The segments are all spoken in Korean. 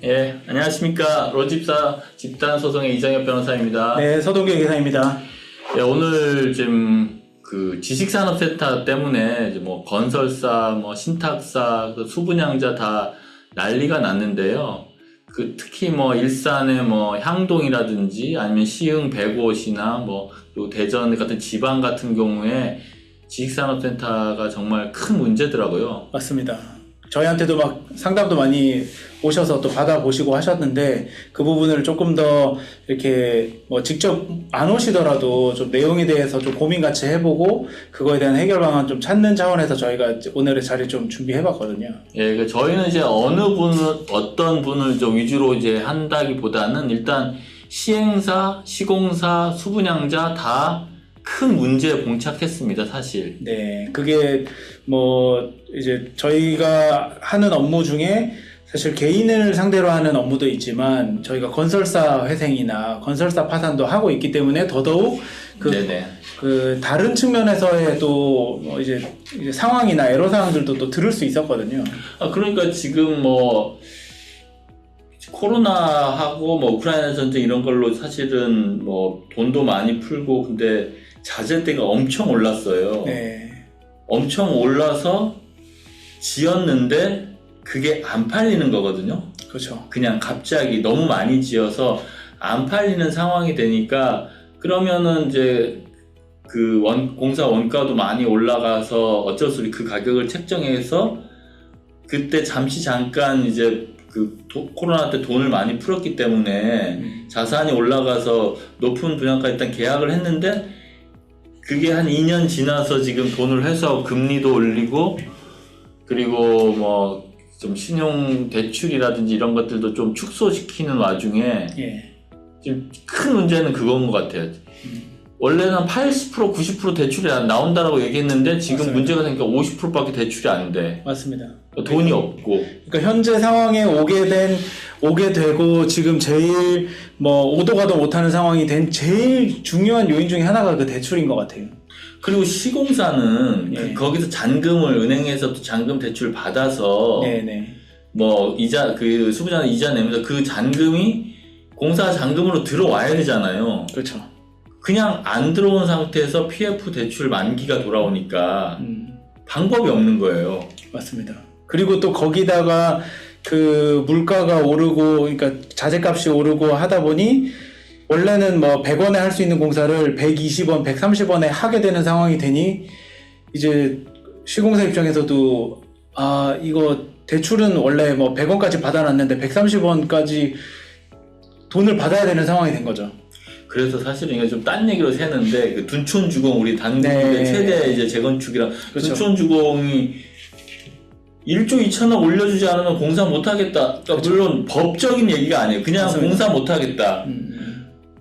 예, 안녕하십니까. 로집사 집단소송의 이정엽 변호사입니다. 네, 서동규 기사입니다. 예, 오늘 지금 그 지식산업센터 때문에 이제 뭐 건설사, 뭐 신탁사, 그 수분양자 다 난리가 났는데요. 그 특히 뭐 일산의 뭐 향동이라든지 아니면 시흥 105시나 뭐 요 대전 같은 지방 같은 경우에 지식산업센터가 정말 큰 문제더라고요. 맞습니다. 저희한테도 막 상담도 많이 오셔서 또 받아보시고 하셨는데 그 부분을 조금 더 이렇게 뭐 직접 안 오시더라도 좀 내용에 대해서 좀 고민 같이 해보고 그거에 대한 해결 방안 좀 찾는 차원에서 저희가 오늘의 자리 좀 준비해봤거든요. 예, 그 저희는 이제 어떤 분을 좀 위주로 이제 한다기보다는 일단 시행사, 시공사, 수분양자 다 큰 문제에 봉착했습니다, 사실. 네, 그게 뭐 이제 저희가 하는 업무 중에 사실 개인을 상대로 하는 업무도 있지만 저희가 건설사 회생이나 건설사 파산도 하고 있기 때문에 더더욱 그 다른 측면에서의 또뭐 이제 상황이나 애로 사항들도 또 들을 수 있었거든요. 그러니까 지금 뭐 코로나하고 뭐 우크라이나 전쟁 이런 걸로 사실은 뭐 돈도 많이 풀고 근데 자재대가 엄청 올랐어요. 네. 엄청 올라서 지었는데 그게 안 팔리는 거거든요. 그렇죠. 그냥 갑자기 너무 많이 지어서 안 팔리는 상황이 되니까 그러면은 이제 그 공사 원가도 많이 올라가서 어쩔 수 없이 그 가격을 책정해서 그때 잠깐 이제 그 코로나 때 돈을 많이 풀었기 때문에 자산이 올라가서 높은 분양가 일단 계약을 했는데 그게 한 2년 지나서 지금 돈을 해서 금리도 올리고 그리고 뭐 좀 신용 대출이라든지 이런 것들도 좀 축소시키는 와중에 지금 큰 문제는 그건 것 같아요. 원래는 80% 90% 대출이 나온다라고 얘기했는데 지금 맞습니다. 문제가 생기니까 50%밖에 대출이 안 돼. 맞습니다. 돈이 없고. 그러니까 현재 상황에 오게 되고 지금 제일 뭐 오도 가도 못하는 상황이 된 제일 중요한 요인 중에 하나가 그 대출인 것 같아요. 그리고 시공사는 거기서 잔금을 은행에서 또 잔금 대출 받아서 뭐 이자 그 수부자는 이자 내면서 그 잔금이 공사 잔금으로 들어와야 되잖아요. 그렇죠. 그냥 안 들어온 상태에서 PF 대출 만기가 돌아오니까 방법이 없는 거예요. 맞습니다. 그리고 또 거기다가 그 물가가 오르고 그러니까 자재값이 오르고 하다 보니 원래는 뭐 100원에 할 수 있는 공사를 120원, 130원에 하게 되는 상황이 되니 이제 시공사 입장에서도 이거 대출은 원래 뭐 100원까지 받아놨는데 130원까지 돈을 받아야 되는 상황이 된 거죠. 그래서 사실은 이게 좀 딴 얘기로 새는데 그 둔촌주공 우리 단국의 최대 이제 재건축이랑 그렇죠. 둔촌주공이 1조 2천억 올려주지 않으면 공사 못하겠다. 그러니까 물론 법적인 얘기가 아니에요. 그냥 맞습니다. 공사 못하겠다.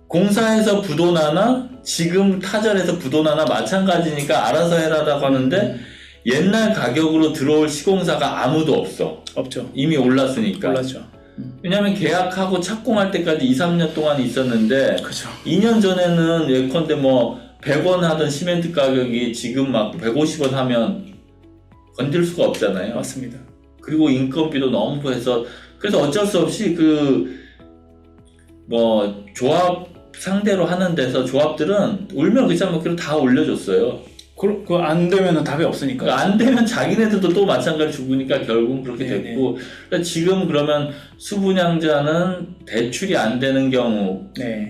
공사해서 부도나나 지금 타절에서 부도나나 마찬가지니까 알아서 해라라고 하는데 옛날 가격으로 들어올 시공사가 아무도 없어. 없죠. 이미 올랐으니까. 올랐죠. 왜냐하면 계약하고 착공할 때까지 2, 3년 동안 있었는데 그쵸. 2년 전에는 예컨대 뭐 100원 하던 시멘트 가격이 지금 막 150원 하면 건들 수가 없잖아요. 맞습니다. 그리고 인건비도 너무 해서 그래서 어쩔 수 없이 그 뭐 조합 상대로 하는 데서 조합들은 울며 그자 먹기로 다 올려줬어요. 그 안 되면은 답이 없으니까. 그러니까 안 되면 자기네들도 또 마찬가지 죽으니까 결국은 그렇게 됐고 그러니까 지금 그러면 수분양자는 대출이 안 되는 경우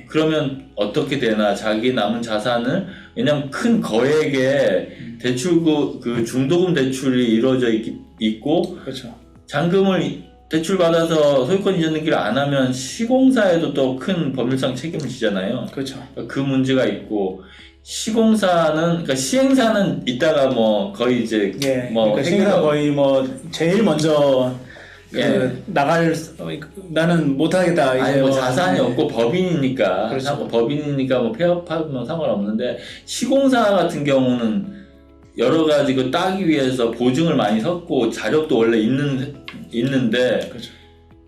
그러면 어떻게 되나 자기 남은 자산을 왜냐면 큰 거액의 대출 그 중도금 대출이 이루어져 있고 그렇죠. 잔금을 대출 받아서 소유권 이전 등기를 안 하면 시공사에도 또 큰 법률상 책임을 지잖아요. 그렇죠. 그 문제가 있고 시공사는 그러니까 시행사는 이따가 뭐 거의 이제 뭐 그러니까 시행사 거의 뭐 제일 먼저 나는 못하겠다. 이제 아니 뭐 자산이 없고 법인이니까 그렇죠. 법인이니까 뭐 폐업하면 상관없는데 시공사 같은 경우는 여러 가지 그 따기 위해서 보증을 많이 섰고 자력도 원래 있는데 그렇죠.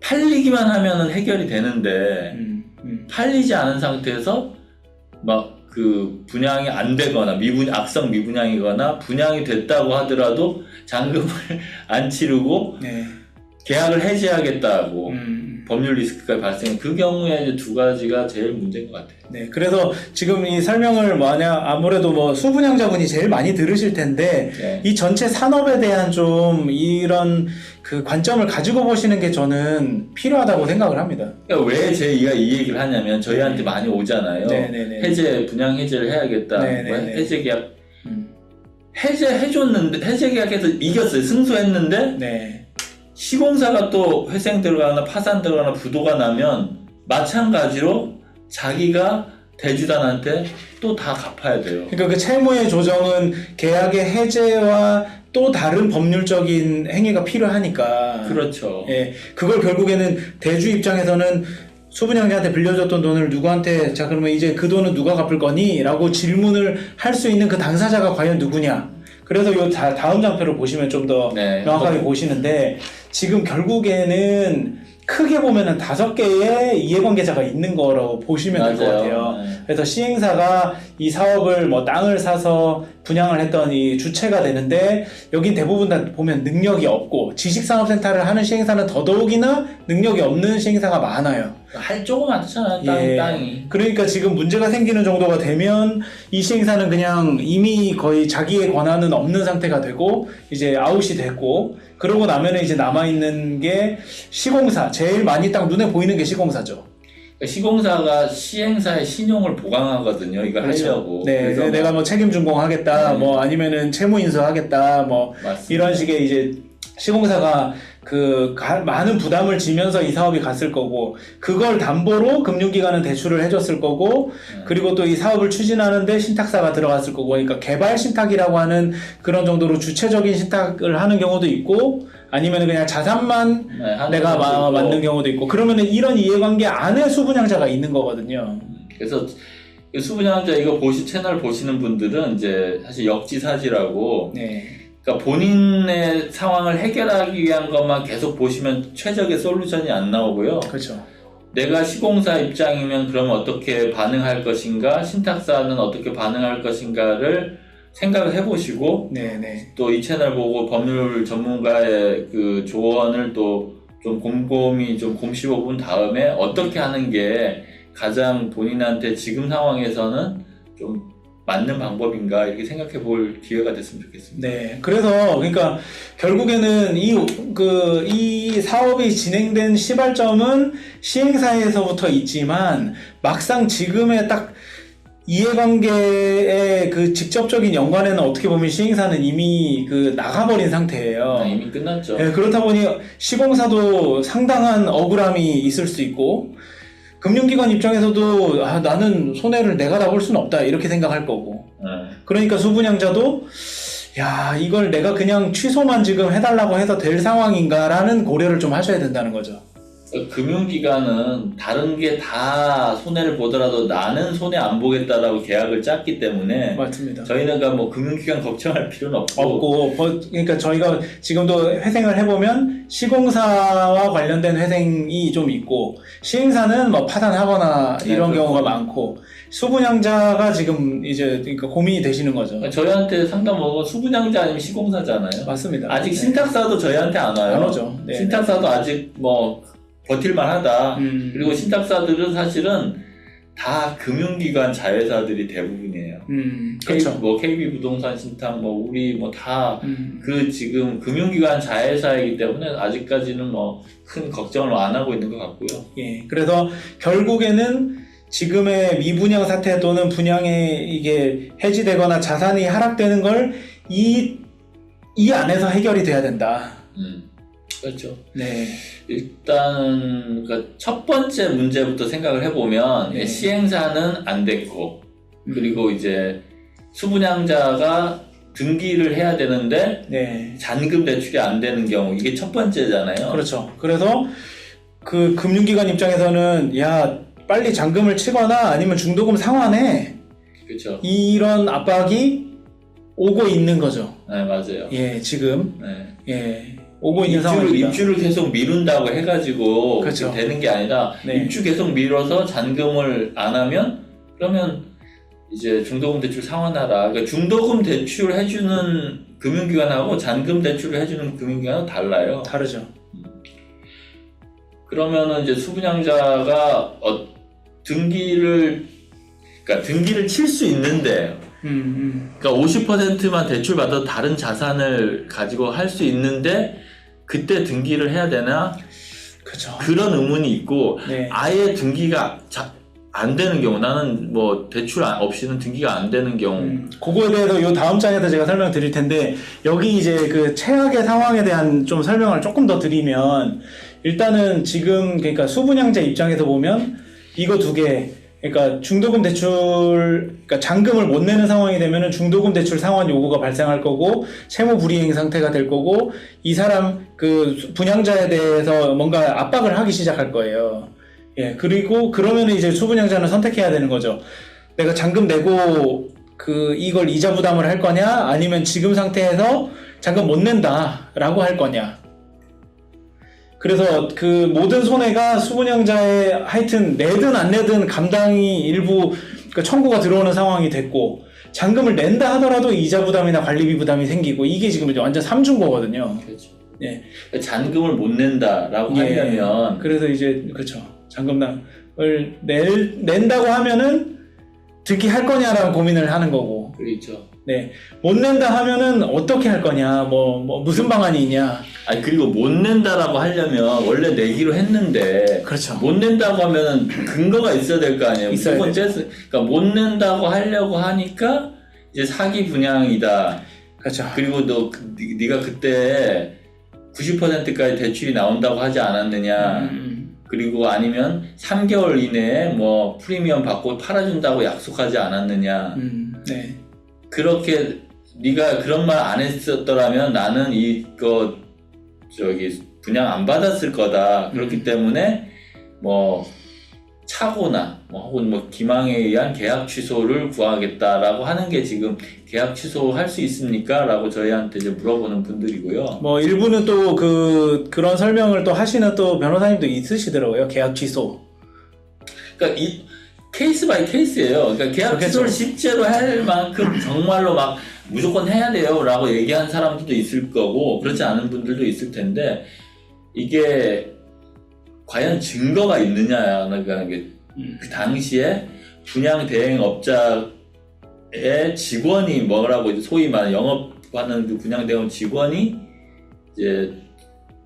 팔리기만 하면은 해결이 되는데 팔리지 않은 상태에서 막 그 분양이 안 되거나 악성 미분양이거나 분양이 됐다고 하더라도 잔금을 안 치르고 계약을 해지하겠다고 법률 리스크가 발생. 그 경우에 이제 두 가지가 제일 문제인 것 같아요. 네, 그래서 지금 이 설명을 아무래도 뭐 수분양자분이 제일 많이 들으실 텐데 네. 이 전체 산업에 대한 좀 이런 그 관점을 가지고 보시는 게 저는 필요하다고 생각을 합니다. 그러니까 왜 제가 이 얘기를 하냐면 저희한테 네. 많이 오잖아요. 네네네. 분양 해제를 해야겠다. 네네네. 뭐 해제 계약 해제해줬는데 해제 계약해서 이겼어요. 승소했는데 네. 시공사가 또 회생 들어가거나 파산 들어가거나 부도가 나면 마찬가지로 자기가 대주단한테 또 다 갚아야 돼요. 그러니까 그 채무의 조정은 계약의 해제와 또 다른 법률적인 행위가 필요하니까. 그렇죠. 예, 그걸 결국에는 대주 입장에서는 수분양자한테 빌려줬던 돈을 누구한테, 자 그러면 이제 그 돈은 누가 갚을 거니? 라고 질문을 할 수 있는 그 당사자가 과연 누구냐? 그래서 요 다음 장표를 보시면 좀 더 네, 명확하게 보시는데 지금 결국에는 크게 보면은 5개의 이해관계자가 있는 거라고 보시면 될 것 같아요. 네. 그래서 시행사가 이 사업을 뭐 땅을 사서 분양을 했던 이 주체가 되는데 여긴 대부분 다 보면 능력이 없고 지식산업센터를 하는 시행사는 더더욱이나 능력이 없는 시행사가 많아요. 할 조금 많잖아 땅이. 그러니까 지금 문제가 생기는 정도가 되면 이 시행사는 그냥 이미 거의 자기의 권한은 없는 상태가 되고 이제 아웃이 됐고 그러고 나면은 이제 남아있는 게 시공사, 제일 많이 딱 눈에 보이는 게 시공사죠. 시공사가 시행사의 신용을 보강하거든요. 이거 그렇죠. 하려고. 네, 그래서 내가 뭐 책임 준공하겠다, 네. 뭐 아니면은 채무 인수하겠다, 뭐 맞습니다. 이런 식의 이제 시공사가 많은 부담을 지면서 이 사업이 갔을 거고 그걸 담보로 금융기관은 대출을 해줬을 거고 그리고 또 이 사업을 추진하는데 신탁사가 들어갔을 거고 그러니까 개발 신탁이라고 하는 그런 정도로 주체적인 신탁을 하는 경우도 있고 아니면 그냥 자산만 내가 만든 경우도 있고 그러면은 이런 이해관계 안에 수분양자가 있는 거거든요. 그래서 수분양자 이거 채널 보시는 분들은 이제 사실 역지사지라고 네. 그러니까 본인의 상황을 해결하기 위한 것만 계속 보시면 최적의 솔루션이 안 나오고요. 그렇죠. 내가 시공사 입장이면 그러면 어떻게 반응할 것인가, 신탁사는 어떻게 반응할 것인가를 생각을 해보시고 네네. 또 이 채널 보고 법률 전문가의 그 조언을 또 좀 곰곰이 좀 곰씹어 본 다음에 어떻게 하는 게 가장 본인한테 지금 상황에서는 좀 맞는 방법인가 이렇게 생각해 볼 기회가 됐으면 좋겠습니다. 네. 그래서 그러니까 결국에는 이 사업이 진행된 시발점은 시행사에서부터 있지만 막상 지금의 딱 이해관계의 그 직접적인 연관에는 어떻게 보면 시행사는 이미 나가버린 상태예요. 이미 끝났죠. 네, 그렇다 보니 시공사도 상당한 억울함이 있을 수 있고 금융기관 입장에서도 나는 손해를 내가 다 볼 수는 없다 이렇게 생각할 거고 그러니까 수분양자도 야 이걸 내가 그냥 취소만 지금 해달라고 해서 될 상황인가 라는 고려를 좀 하셔야 된다는 거죠. 금융기관은 다른 게 다 손해를 보더라도 나는 손해 안 보겠다라고 계약을 짰기 때문에 맞습니다. 저희는 뭐 금융기관 걱정할 필요는 없고 그러니까 저희가 지금도 회생을 해보면 시공사와 관련된 회생이 좀 있고 시행사는 뭐 파산하거나 이런 그렇죠. 경우가 많고 수분양자가 지금 이제 그러니까 고민이 되시는 거죠. 저희한테 상담 오고 수분양자 아니면 시공사잖아요. 맞습니다. 아직 신탁사도 저희한테 안 와요. 안 오죠. 네. 신탁사도 아직 뭐 버틸만 하다. 그리고 신탁사들은 사실은 다 금융기관 자회사들이 대부분이에요. 그렇죠. KB부동산 신탁, 우리 다 지금 금융기관 자회사이기 때문에 아직까지는 큰 걱정을 안 하고 있는 것 같고요. 예. 그래서 결국에는 지금의 미분양 사태 또는 분양에 이게 해지되거나 자산이 하락되는 걸 이 안에서 해결이 돼야 된다. 그렇죠. 네. 일단 첫 번째 문제부터 생각을 해보면 네. 시행사는 안 됐고 그리고 이제 수분양자가 등기를 해야 되는데 네. 잔금 대출이 안 되는 경우 이게 첫 번째잖아요. 그렇죠. 그래서 그 금융기관 입장에서는 야 빨리 잔금을 치거나 아니면 중도금 상환해. 그렇죠. 이런 압박이 오고 있는 거죠. 네, 맞아요. 예, 지금 네. 예 오고 있는 상황입니다. 입주를 계속 미룬다고 해가지고 그렇죠. 되는 게 아니라 네. 입주 계속 미뤄서 잔금을 안 하면 그러면 이제 중도금 대출 상환하라. 그러니까 중도금 대출 해주는 금융기관하고 잔금 대출을 해주는 금융기관은 달라요. 다르죠. 그러면은 이제 수분양자가 등기를 칠 수 있는데, 그러니까 50%만 대출 받아도 다른 자산을 가지고 할 수 있는데 그때 등기를 해야 되나? 그죠. 그런 의문이 있고, 네. 아예 등기가 안 되는 경우, 나는 뭐 대출 없이는 등기가 안 되는 경우. 그거에 대해서 요 다음 장에서 제가 설명드릴 텐데, 여기 이제 그 최악의 상황에 대한 좀 설명을 조금 더 드리면, 일단은 지금 그러니까 수분양자 입장에서 보면 이거 두 개, 그러니까 중도금 대출, 그러니까 잔금을 못 내는 상황이 되면은 중도금 대출 상환 요구가 발생할 거고, 채무 불이행 상태가 될 거고, 이 사람 그 분양자에 대해서 뭔가 압박을 하기 시작할 거예요. 예, 그리고 그러면은 이제 수분양자는 선택해야 되는 거죠. 내가 잔금 내고 이걸 이자 부담을 할 거냐, 아니면 지금 상태에서 잔금 못 낸다라고 할 거냐. 그래서 그 모든 손해가 수분양자의 하여튼 내든 안 내든 감당이 일부 청구가 들어오는 상황이 됐고, 잔금을 낸다 하더라도 이자 부담이나 관리비 부담이 생기고, 이게 지금 이제 완전 삼중거거든요. 그렇죠. 예. 잔금을 못 낸다라고 예. 하려면, 그래서 이제 그렇죠. 잔금을 낸다고 하면은 등기할 거냐라는 고민을 하는 거고. 그렇죠. 네. 못 낸다 하면은 어떻게 할 거냐, 무슨 방안이 있냐. 아니, 그리고 못 낸다라고 하려면 원래 내기로 했는데, 그렇죠. 못 낸다고 하면은 근거가 있어야 될 거 아니에요. 있어야 무조건 되죠. 그러니까 못 낸다고 하려고 하니까 이제 사기 분양이다. 그렇죠. 그리고 네가 그때 90%까지 대출이 나온다고 하지 않았느냐. 그리고 아니면 3개월 이내에 뭐 프리미엄 받고 팔아준다고 약속하지 않았느냐. 네. 그렇게 네가 그런 말 안 했었더라면 나는 이거 분양 안 받았을 거다. 그렇기 때문에 뭐 차고나 혹은 뭐 기망에 의한 계약 취소를 구하겠다라고 하는 게 지금 계약 취소할 수 있습니까? 라고 저희한테 이제 물어보는 분들이고요. 뭐 일부는 또 그런 설명을 또 하시는 또 변호사님도 있으시더라고요. 계약 취소. 그러니까 이 케이스 바이 케이스예요. 그러니까 계약 그렇겠죠. 취소를 실제로 할 만큼 정말로 막 무조건 해야 돼요 라고 얘기한 사람들도 있을 거고, 그렇지 않은 분들도 있을 텐데, 이게 과연 증거가 있느냐라는 게 그 당시에 분양 대행업자의 직원이 뭐라고 이제 소위 말하는 영업하는 그 분양 대행 직원이 이제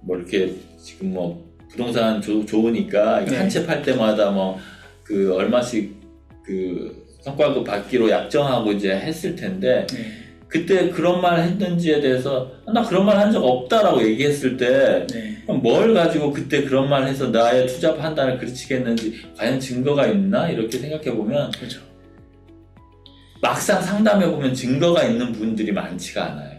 뭐 이렇게 지금 뭐 부동산 좋으니까 네. 한 채 팔 때마다 뭐 그 얼마씩 그 성과급 받기로 약정하고 이제 했을 텐데, 네. 그때 그런 말 했는지에 대해서 나 그런 말 한 적 없다라고 얘기했을 때, 네. 뭘 가지고 그때 그런 말 해서 나의 투자 판단을 그르치겠는지 과연 증거가 있나 이렇게 생각해 보면, 그렇죠. 막상 상담해 보면 증거가 있는 분들이 많지가 않아요.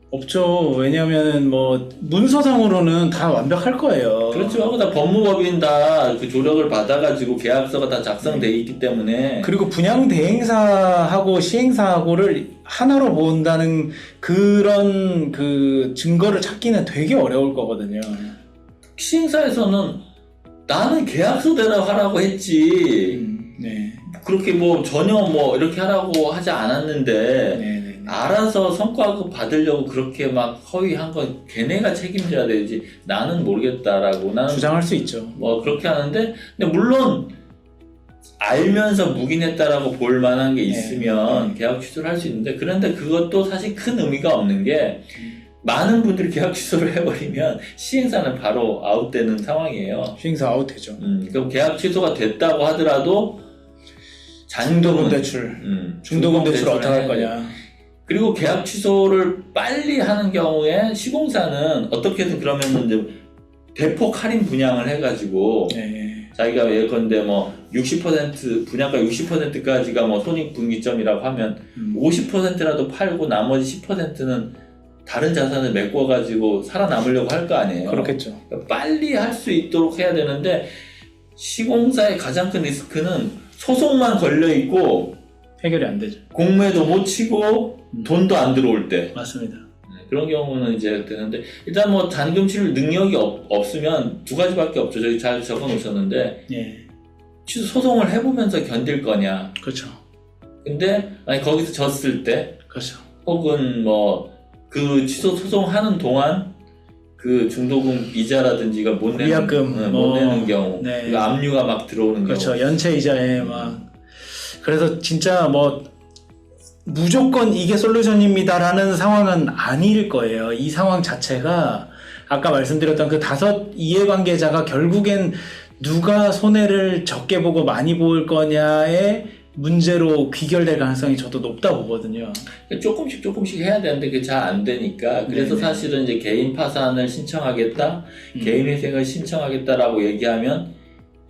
없죠. 왜냐하면 뭐 문서상으로는 다 완벽할 거예요. 그렇죠. 하고 다 법무법인 다 그 조력을 받아가지고 계약서가 다 작성돼 있기 때문에. 그리고 분양 대행사하고 시행사하고를 하나로 본다는 그런 그 증거를 찾기는 되게 어려울 거거든요. 시행사에서는 나는 계약서대로 하라고 했지. 네. 그렇게 뭐 전혀 뭐 이렇게 하라고 하지 않았는데, 네. 알아서 성과급 받으려고 그렇게 막 허위한 건 걔네가 책임져야 되지 나는 모르겠다라고 나는 주장할 수 있죠. 뭐 그렇게 하는데, 근데 물론 알면서 묵인했다라고 볼 만한 게 있으면 계약 취소를 할 수 있는데, 그런데 그것도 사실 큰 의미가 없는 게, 많은 분들이 계약 취소를 해버리면 시행사는 바로 아웃되는 상황이에요. 시행사 아웃되죠. 그럼 계약 취소가 됐다고 하더라도 중도금 대출. 중도금 대출 어떻게 할 거냐. 그리고 계약 취소를 빨리 하는 경우에 시공사는 어떻게든 그러면 이제 대폭 할인 분양을 해가지고, 네. 자기가 예컨대 뭐 60% 분양가 60%까지가 뭐 손익분기점이라고 하면 50%라도 팔고 나머지 10%는 다른 자산을 메꿔가지고 살아남으려고 할 거 아니에요. 그렇겠죠. 그러니까 빨리 할 수 있도록 해야 되는데, 시공사의 가장 큰 리스크는 소송만 걸려 있고 해결이 안 되죠. 공매도 못 치고 돈도 안 들어올 때, 맞습니다. 그런 경우는 이제 되는데, 일단 뭐 잔금 치를 능력이 없으면 두 가지밖에 없죠. 저기 잘 적어 놓으셨는데, 예. 취소 소송을 해보면서 견딜 거냐. 그렇죠. 근데 아니 거기서 졌을 때, 그렇죠. 혹은 뭐 그 취소 소송하는 동안 그 중도금 이자라든지가 못 내는, 위약금 못 내는 경우, 네. 그 압류가 막 들어오는 그렇죠. 경우. 연체 이자에 막 그래서 진짜 뭐 무조건 이게 솔루션입니다라는 상황은 아닐 거예요. 이 상황 자체가 아까 말씀드렸던 그 5 이해관계자가 결국엔 누가 손해를 적게 보고 많이 볼 거냐의 문제로 귀결될 가능성이 저도 높다 보거든요. 조금씩 해야 되는데 그게 잘 안 되니까. 그래서 네네. 사실은 이제 개인 파산을 신청하겠다, 개인 회생을 신청하겠다라고 얘기하면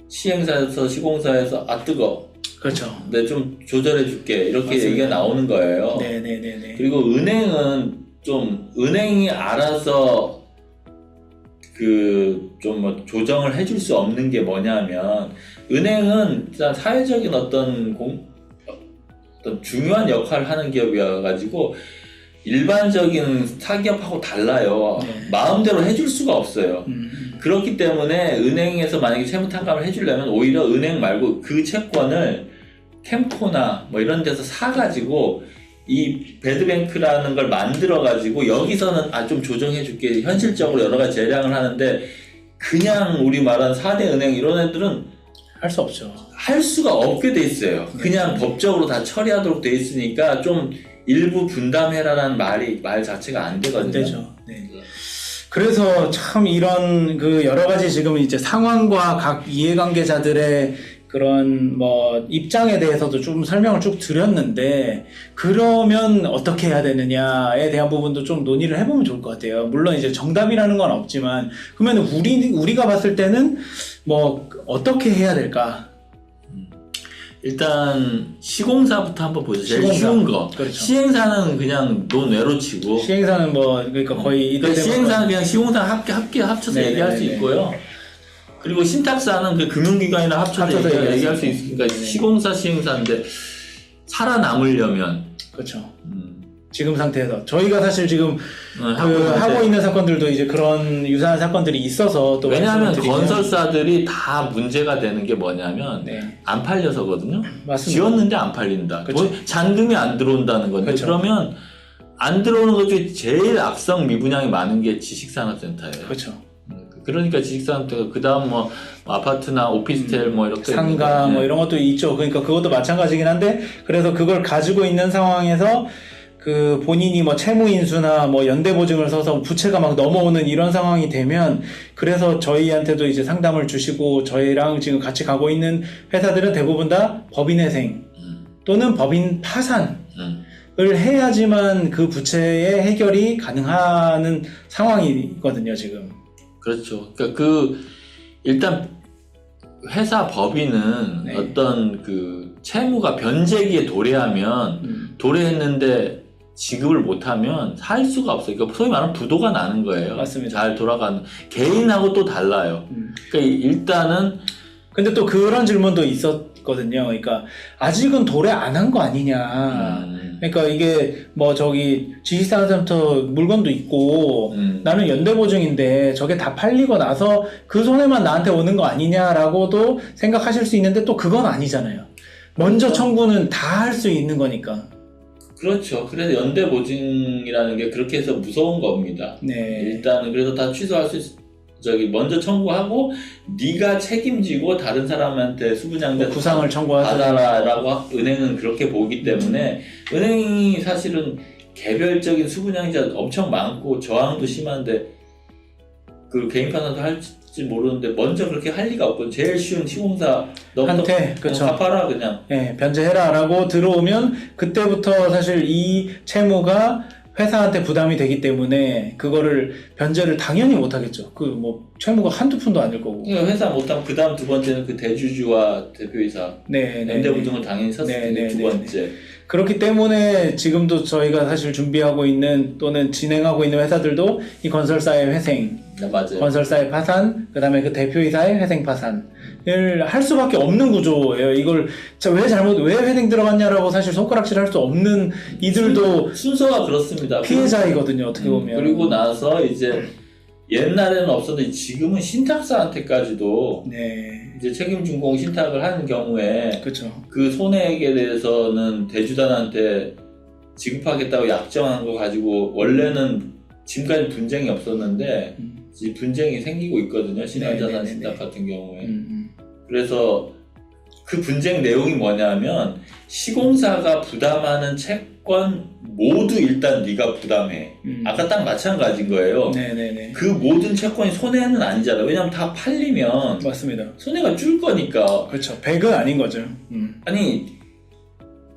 시행사에서 시공사에서 뜨거. 그렇죠. 내 좀 조절해 줄게. 이렇게 맞습니다. 얘기가 나오는 거예요. 네네네네. 그리고 은행은 은행이 알아서 좀 뭐 조정을 해줄 수 없는 게 뭐냐면, 은행은 일단 사회적인 어떤 중요한 역할을 하는 기업이어가지고 일반적인 사기업하고 달라요. 네. 마음대로 해줄 수가 없어요. 그렇기 때문에 은행에서 만약에 채무탕감을 해주려면 오히려 은행 말고 그 채권을 캠코나 뭐 이런 데서 사가지고 이 배드뱅크라는 걸 만들어가지고 여기서는 좀 조정해줄게, 현실적으로 여러 가지 재량을 하는데, 그냥 우리 말한 4대 은행 이런 애들은 할 수 없죠. 할 수가 없게 돼 있어요. 네. 그냥 법적으로 다 처리하도록 돼 있으니까 좀 일부 분담해라라는 말 자체가 안 되거든요. 안 되죠. 네. 그래서 참 이런 그 여러 가지 지금 이제 상황과 각 이해관계자들의 그런 뭐 입장에 대해서도 좀 설명을 쭉 드렸는데, 그러면 어떻게 해야 되느냐에 대한 부분도 좀 논의를 해보면 좋을 것 같아요. 물론 이제 정답이라는 건 없지만, 그러면 우리가 봤을 때는 뭐 어떻게 해야 될까? 일단 시공사부터 한번 보죠. 제일 시공사. 쉬운 거. 그렇죠. 시행사는 그냥 논외로 치고, 시행사는 뭐 그러니까 거의 그러니까 시행사는 그냥 시공사 합쳐서 네네네네. 얘기할 수 있고요. 그리고 신탁사는 그 금융기관이랑 합쳐서 얘기할 수 있으니까 네네. 시공사, 시행사인데 살아남으려면 그렇죠. 지금 상태에서 저희가 사실 지금 하고 하고 있는 사건들도 이제 그런 유사한 사건들이 있어서 또 왜냐하면 말씀을 드리면- 건설사들이 다 문제가 되는 게 뭐냐면 네. 안 팔려서거든요. 맞습니다. 지었는데 안 팔린다. 그쵸. 잔금이 안 들어온다는 건데, 그쵸. 그러면 안 들어오는 것 중에 제일 악성 미분양이 많은 게 지식산업센터예요. 그렇죠. 그러니까 지식산업센터가 그 다음 뭐 아파트나 오피스텔 뭐 이렇게 상가 있는데, 뭐 이런 것도 있죠. 그러니까 그것도 마찬가지긴 한데, 그래서 그걸 가지고 있는 상황에서 그 본인이 뭐 채무 인수나 뭐 연대 보증을 서서 부채가 막 넘어오는 이런 상황이 되면, 그래서 저희한테도 이제 상담을 주시고 저희랑 지금 같이 가고 있는 회사들은 대부분 다 법인회생 또는 법인 파산을 해야지만 그 부채의 해결이 가능한 상황이거든요, 지금. 그렇죠. 그러니까 일단 회사 법인은 네. 어떤 그 채무가 변제기에 도래하면 도래했는데 지급을 못하면 살 수가 없어요. 그러니까 소위 말하면 부도가 나는 거예요. 맞습니다. 잘 돌아가는. 개인하고 또 달라요. 그러니까 일단은 근데 또 그런 질문도 있었거든요. 그러니까 아직은 도래 안 한 거 아니냐. 그러니까 이게 뭐 저기 지식산업센터 물건도 있고 나는 연대보증인데 저게 다 팔리고 나서 그 손해만 나한테 오는 거 아니냐라고도 생각하실 수 있는데, 또 그건 아니잖아요. 먼저 청구는 다 할 수 있는 거니까. 그렇죠. 그래서 연대보증이라는 게 그렇게 해서 무서운 겁니다. 네. 일단은 그래서 다 취소할 수 먼저 청구하고 네가 책임지고 다른 사람한테 수부장자 구상을 청구하세요. 받아라라고 은행은 그렇게 보기 때문에, 은행이 사실은 개별적인 수부장자 엄청 많고 저항도 심한데 그 개인 파산도 할지 모르는데 먼저 그렇게 할 리가 없고, 제일 쉬운 시공사 너부터 한테 그쵸. 갚아라 그냥. 네, 변제해라라고 들어오면 그때부터 사실 이 채무가 회사한테 부담이 되기 때문에 그거를 변제를 당연히 못 하겠죠. 그 뭐 채무가 한두 푼도 아닐 거고. 그러니까 회사 못하면 그 다음 두 번째는 그 대주주와 대표이사 네, 연대보증을 당연히 섰을 네, 텐데 네, 두 네, 번째. 그렇기 때문에 지금도 저희가 사실 준비하고 있는 또는 진행하고 있는 회사들도 이 건설사의 회생, 맞아요. 건설사의 파산, 그 다음에 그 대표이사의 회생 파산을 할 수밖에 없는 구조예요. 이걸 왜 회생 들어갔냐라고 사실 손가락질 할 수 없는 이들도 순서가 그렇습니다. 피해자이거든요, 어떻게 보면. 그리고 나서 이제 옛날에는 없었는데 지금은 신탁사한테까지도 네, 이제 책임준공 신탁을 하는 경우에 그렇죠. 그 손해액에 대해서는 대주단한테 지급하겠다고 약정한 거 가지고 원래는 지금까지 분쟁이 없었는데 이제 분쟁이 생기고 있거든요. 신한자산 네네네네. 신탁 같은 경우에. 그래서 그 분쟁 내용이 뭐냐면 시공사가 부담하는 채권 모두 일단 네가 부담해. 아까 딱 마찬가지인 거예요. 네네네. 그 모든 채권이 손해는 아니잖아요. 왜냐면 다 팔리면 맞습니다. 손해가 줄 거니까. 그렇죠. 100은 아닌 거죠. 아니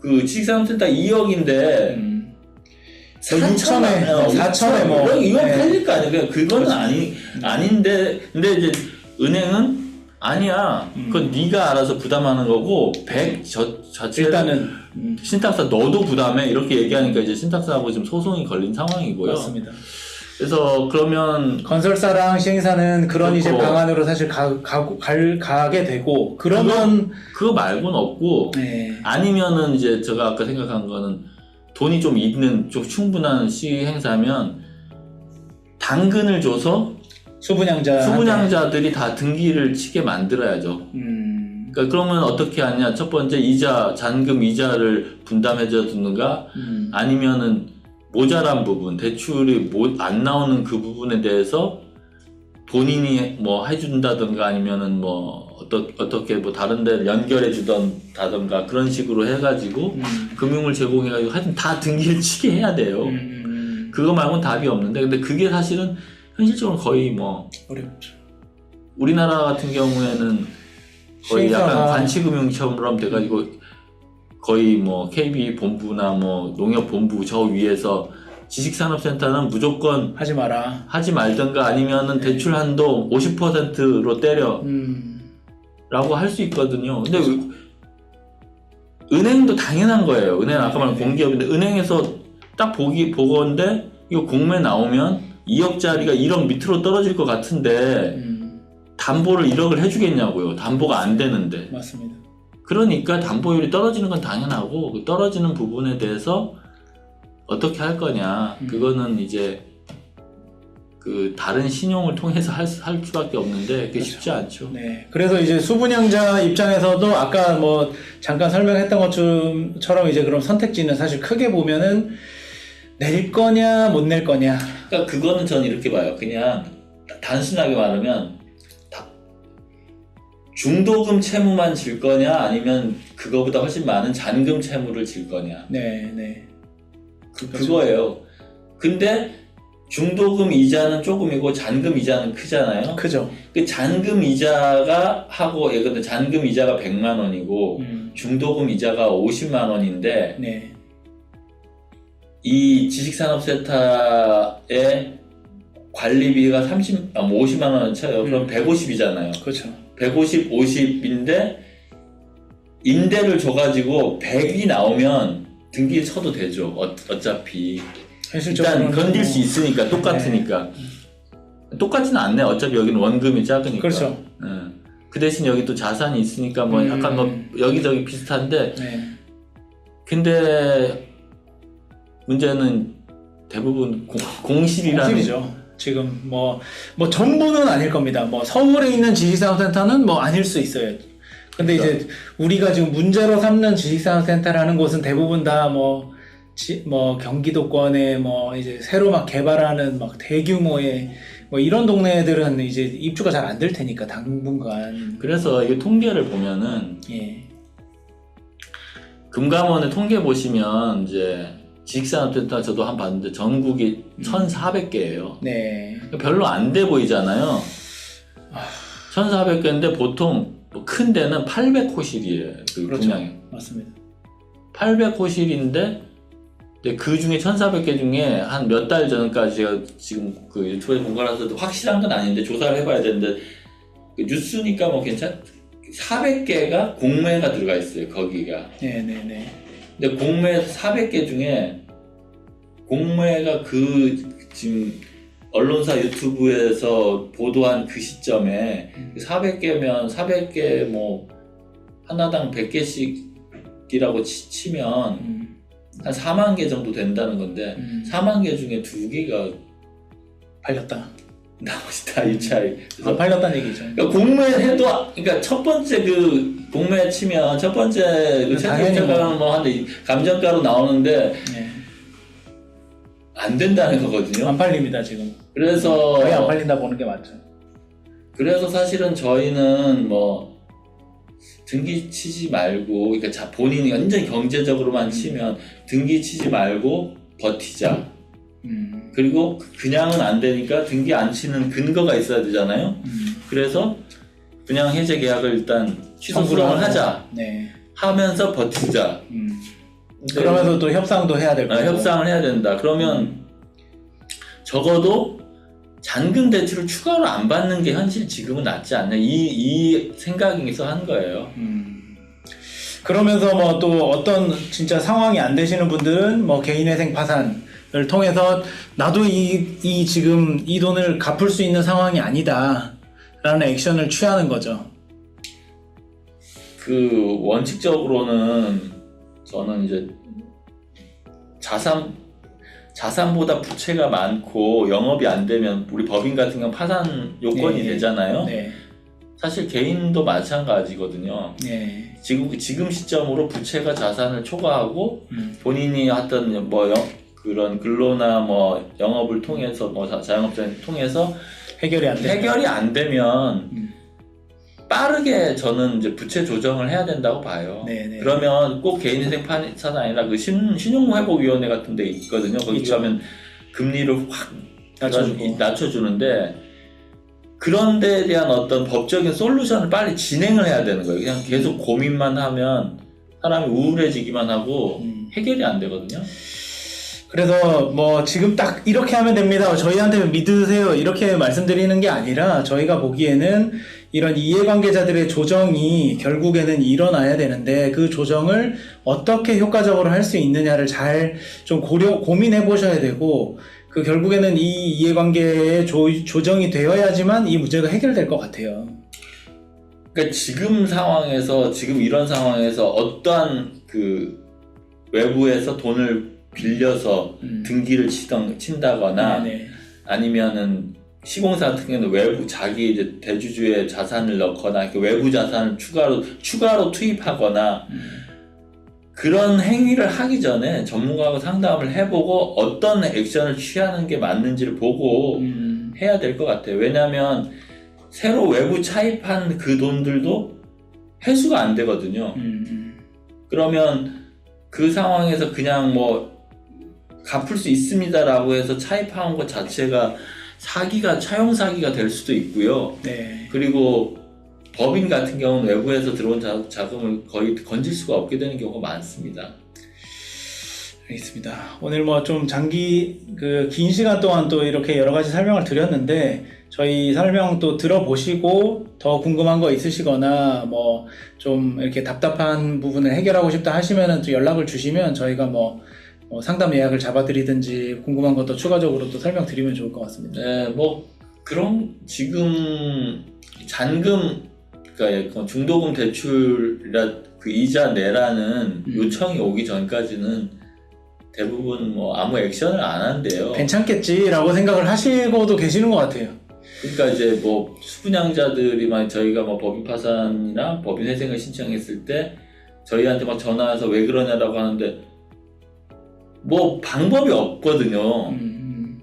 그 지식산업센터 2억인데 6천에 4천에 뭐 이건 네. 팔릴 거 아니에요. 그거는 그렇죠. 아닌데 근데 이제 은행은 아니야. 그건 네가 알아서 부담하는 거고 100 자체를 일단은 신탁사 너도 부담해 이렇게 얘기하니까 이제 신탁사하고 지금 소송이 걸린 상황이고요. 맞습니다. 그래서 그러면 건설사랑 시행사는 그런 이제 그렇고. 방안으로 사실 가게 되고 그러면 그거 말고는 없고 네. 아니면은 이제 제가 아까 생각한 거는 돈이 좀 있는 좀 충분한 시행사면 당근을 줘서 수분양자들이 다 등기를 치게 만들어야죠. 그러니까 그러면 어떻게 하냐? 첫 번째 잔금 이자를 분담해줘 두는가? 아니면은 모자란 부분, 대출이 안 나오는 그 부분에 대해서 본인이 뭐 해준다든가 아니면은 뭐 어떻게 뭐 다른 데 연결해 주던다든가 그런 식으로 해가지고 금융을 제공해가지고 하여튼 다 등기를 치게 해야 돼요. 그거 말고는 답이 없는데 근데 그게 사실은 현실적으로 거의 뭐 어렵죠. 우리나라 같은 경우에는 거의 시행사가- 약간 관치금융처럼 돼가지고 거의 뭐 KB 본부나 뭐 농협본부 저 위에서 지식산업센터는 무조건 하지 마라. 하지 말든가 아니면은 대출 한도 50%로 때려 라고 할 수 있거든요. 근데 은행도 당연한 거예요. 은행은 아까 말한 공기업인데 은행에서 딱 보건데 이거 공매 나오면 2억짜리가 1억 밑으로 떨어질 것 같은데 담보를 1억을 해주겠냐고요. 담보가 안 되는데. 맞습니다. 그러니까 담보율이 떨어지는 건 당연하고 그 떨어지는 부분에 대해서 어떻게 할 거냐. 그거는 이제 그 다른 신용을 통해서 할 수밖에 없는데 그게 그렇죠. 쉽지 않죠. 네. 그래서 이제 수분양자 입장에서도 아까 뭐 잠깐 설명했던 것처럼 이제 그럼 선택지는 사실 크게 보면은 낼 거냐 못 낼 거냐. 그러니까 그거는 전 이렇게 봐요. 그냥 단순하게 말하면 중도금 채무만 질 거냐 아니면 그거보다 훨씬 많은 잔금 채무를 질 거냐. 네, 네. 그거예요. 근데 중도금 이자는 조금이고 잔금 이자는 크잖아요. 크죠. 그 잔금 이자가 하고 예컨대 잔금 이자가 100만 원이고 중도금 이자가 50만 원인데 네. 이 지식산업센터의 관리비가 50만 원을 쳐요. 그럼 150이잖아요. 그렇죠. 150, 50인데 임대를 줘가지고 100이 나오면 등기 쳐도 되죠. 어차피 일단 견딜 수 있으니까 똑같으니까. 똑같지는 않네. 어차피 여기는 원금이 작으니까. 그렇죠. 그 대신 여기 또 자산이 있으니까 뭐 약간 뭐 여기저기 비슷한데 네. 근데 문제는 대부분 공실이라는 공실이죠. 지금 뭐 전부는 아닐 겁니다. 뭐 서울에 있는 지식산업센터는 뭐 아닐 수 있어요. 근데 이제 우리가 지금 문제로 삼는 지식산업센터라는 곳은 대부분 다 뭐 경기도권에 뭐 이제 새로 막 개발하는 막 대규모의 뭐 이런 동네들은 이제 입주가 잘 안 될 테니까 당분간. 그래서 이 통계를 보면은 예. 금감원의 통계 보시면 이제 지식산업센터 저도 한 번 봤는데 전국이 1,400개예요. 네. 별로 안 돼 보이잖아요. 1,400개인데 보통 큰 데는 800호실이에요. 그 그렇죠. 분양이. 맞습니다. 800호실인데 그 중에 1,400개 중에 한 몇 달 전까지 제가 지금 그 유튜브에 본 거라서 확실한 건 아닌데 조사를 해봐야 되는데 그 뉴스니까 뭐 400개가 공매가 들어가 있어요. 거기가. 네네네. 근데 공매 400개 중에 공매가 지금 언론사 유튜브에서 보도한 그 시점에 400개면 400개 뭐 하나당 100개씩이라고 치면 한 4만 개 정도 된다는 건데 4만 개 중에 2개가 팔렸다. 나머지 다 유찰. 안 팔렸다는 얘기죠. 그러니까 공매해도 그러니까 첫 번째 그 공매 치면 첫 번째 그 당연히 채권가는 뭐 한 감정가로 나오는데 네. 안 된다는 거거든요. 안 팔립니다 지금. 그래서 거의 안 팔린다 보는 게 맞죠. 그래서 사실은 저희는 뭐 등기 치지 말고, 그러니까 본인이 완전 경제적으로만 치면 등기 치지 말고 버티자. 그리고 그냥은 안 되니까 등기 안 치는 근거가 있어야 되잖아요. 그래서 분양 해제 계약을 일단 취소 수령을 하자. 네. 하면서 버티자. 그러면서 또 협상도 해야 될 거고. 협상을 해야 된다. 그러면 적어도 잔금 대출을 추가로 안 받는 게 현실 지금은 낫지 않냐. 이 생각에서 한 거예요. 그러면서 뭐 또 어떤 진짜 상황이 안 되시는 분들은 뭐 개인회생 파산을 통해서 나도 이 지금 이 돈을 갚을 수 있는 상황이 아니다 라는 액션을 취하는 거죠. 그 원칙적으로는 저는 이제 자산보다 부채가 많고 영업이 안 되면 우리 법인 같은 경우 파산 요건이 네. 되잖아요. 네. 사실 개인도 마찬가지거든요. 네. 지금 시점으로 부채가 자산을 초과하고 본인이 하던 뭐 그런 근로나 뭐 영업을 통해서 뭐 자영업자를 통해서 해결이 안 되면 빠르게 저는 이제 부채 조정을 해야 된다고 봐요. 네네. 그러면 꼭 개인회생 파산 아니라 그 신용회복위원회 같은 데 있거든요. 거기 그렇죠. 가면 금리를 확 낮춰주고. 낮춰주는데 그런 데에 대한 어떤 법적인 솔루션을 빨리 진행을 해야 되는 거예요. 그냥 계속 고민만 하면 사람이 우울해지기만 하고 해결이 안 되거든요. 그래서 뭐 지금 딱 이렇게 하면 됩니다. 저희한테 믿으세요. 이렇게 말씀드리는 게 아니라 저희가 보기에는 이런 이해관계자들의 조정이 결국에는 일어나야 되는데 그 조정을 어떻게 효과적으로 할 수 있느냐를 잘 좀 고민해 보셔야 되고 그 결국에는 이 이해관계의 조정이 되어야지만 이 문제가 해결될 것 같아요. 그러니까 지금 이런 상황에서 어떠한 그 외부에서 돈을 빌려서 등기를 친다거나 네네. 아니면은 시공사 같은 경우는 외부 자기 이제 대주주의 자산을 넣거나 이렇게 외부 자산을 추가로 투입하거나 그런 행위를 하기 전에 전문가하고 상담을 해보고 어떤 액션을 취하는 게 맞는지를 보고 해야 될 것 같아요. 왜냐하면 새로 외부 차입한 그 돈들도 회수가 안 되거든요. 그러면 그 상황에서 그냥 뭐 갚을 수 있습니다라고 해서 차입한 것 자체가 차용 사기가 될 수도 있고요. 네. 그리고 법인 같은 경우는 외부에서 들어온 자금을 거의 건질 수가 없게 되는 경우가 많습니다. 알겠습니다. 오늘 뭐 좀 긴 시간 동안 또 이렇게 여러 가지 설명을 드렸는데 저희 설명 또 들어보시고 더 궁금한 거 있으시거나 뭐 좀 이렇게 답답한 부분을 해결하고 싶다 하시면은 또 연락을 주시면 저희가 뭐 상담 예약을 잡아드리든지 궁금한 것도 추가적으로 또 설명드리면 좋을 것 같습니다. 네, 뭐 그럼 지금 잔금, 그러니까 중도금 대출이라 그 이자 내라는 요청이 오기 전까지는 대부분 뭐 아무 액션을 안 한대요. 괜찮겠지라고 생각을 하시고도 계시는 것 같아요. 그러니까 이제 뭐 수분양자들이 저희가 뭐 법인 파산이나 법인 회생을 신청했을 때 저희한테 막 전화해서 왜 그러냐라고 하는데 뭐 방법이 없거든요.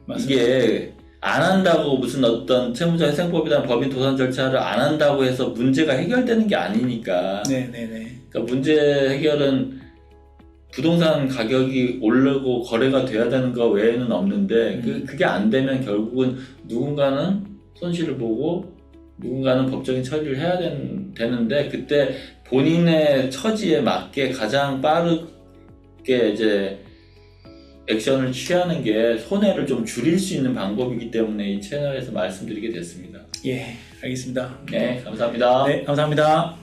맞습니다. 이게 안 한다고 무슨 어떤 채무자 회생법이나 법인 도산 절차를 안 한다고 해서 문제가 해결되는 게 아니니까. 네네네. 그러니까 문제 해결은 부동산 가격이 오르고 거래가 돼야 되는 거 외에는 없는데 그게 안 되면 결국은 누군가는 손실을 보고 누군가는 법적인 처리를 해야 되는데 그때 본인의 처지에 맞게 가장 빠르게 이제 액션을 취하는 게 손해를 좀 줄일 수 있는 방법이기 때문에 이 채널에서 말씀드리게 됐습니다. 예, 알겠습니다. 네, 감사합니다. 네, 감사합니다.